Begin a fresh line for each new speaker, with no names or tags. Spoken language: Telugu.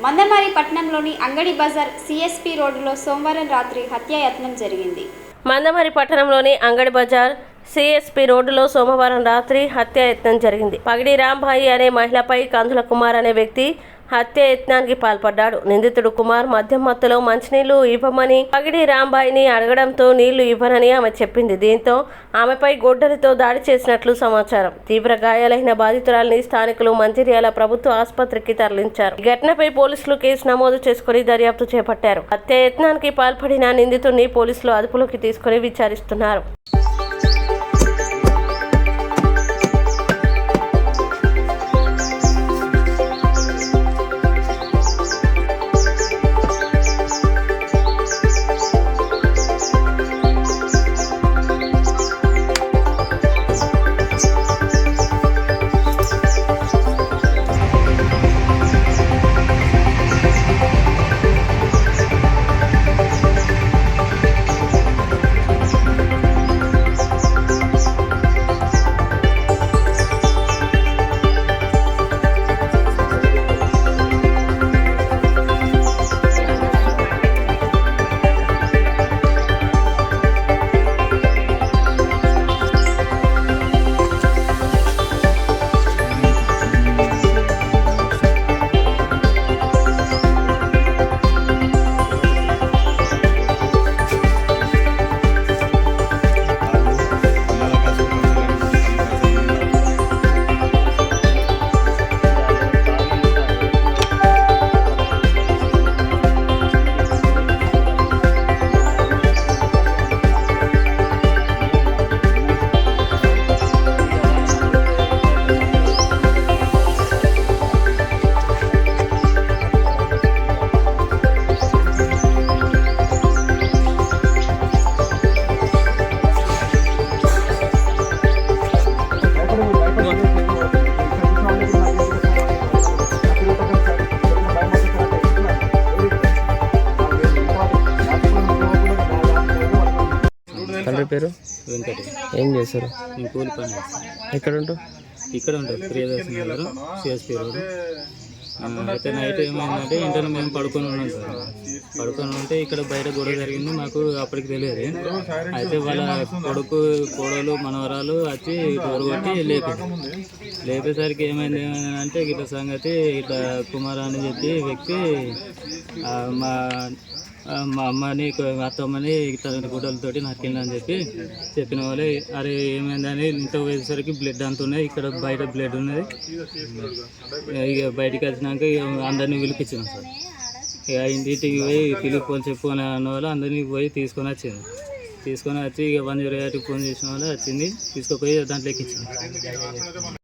మందమరి పట్టణంలోని అంగడి బజార్ సిఎస్పి రోడ్డులో సోమవారం రాత్రి హత్యాయత్నం జరిగింది.
మందమరి పట్టణంలోని అంగడి బజార్ సిఎస్పి రోడ్డులో సోమవారం రాత్రి హత్యాయత్నం జరిగింది. పగిడి రాంబాయి అనే మహిళపై కందుల కుమార్ అనే వ్యక్తి హత్యాయత్నానికి పాల్పడ్డాడు. నిందితుడు కుమార్ మద్యం మత్తులో మంచినీళ్లు ఇవ్వమని పగిడి రాంబాయిని అడగడంతో నీళ్లు ఇవ్వనని ఆమె చెప్పింది. దీంతో ఆమెపై గొడ్డలితో దాడి చేసినట్లు సమాచారం. తీవ్ర గాయాలైన బాధితురాలిని స్థానికులు మంచిర్యాల ప్రభుత్వ ఆసుపత్రికి తరలించారు. ఈ ఘటనపై పోలీసులు కేసు నమోదు చేసుకుని దర్యాప్తు చేపట్టారు. హత్యాయత్నానికి పాల్పడిన నిందితుడిని పోలీసులు అదుపులోకి తీసుకుని విచారిస్తున్నారు.
తండ్రి పేరు
వెంకట.
ఏం చేస్తారు?
నేను కూలి పని చేస్తాను.
ఎక్కడ ఉంటావు?
ఇక్కడ ఉంటుంది ప్రియదర్శన్ నగర్ సిఎస్పి రోడ్. అయితే నైట్ ఏమైందంటే ఇంటర్ మేము పడుకొని ఉన్నాం సార్. పడుకొని ఉంటే ఇక్కడ బయట గొడవ జరిగింది. మాకు అప్పటికి తెలియదు. అయితే వాళ్ళ కొడుకు కోడలు మనవరాలు వచ్చి కొట్టి లేపేసరికి ఏమైంది అంటే ఇట్లా సంగతి ఇట్లా కుమార్ అని చెప్పి వ్యక్తి మా అమ్మని అత్తమ్మని ఇట్లా గుడ్డలతోటి నరికిందని చెప్పిన వాళ్ళే. అరే ఏమైందని ఇంత పోయేసరికి బ్లడ్ అంత ఉన్నది, ఇక్కడ బయట బ్లడ్ ఉన్నది. ఇక బయటికి వచ్చినాక అందరినీ పిలిపించినాం సార్. ఇక ఇంటికి పోయి పిలిపోని చెప్పు అని అన్న వాళ్ళు అందరినీ పోయి తీసుకొని వచ్చి ఇక 108 ఫోన్ చేసిన వాళ్ళు వచ్చింది, తీసుకుపోయి దాంట్లో ఎక్కించింది.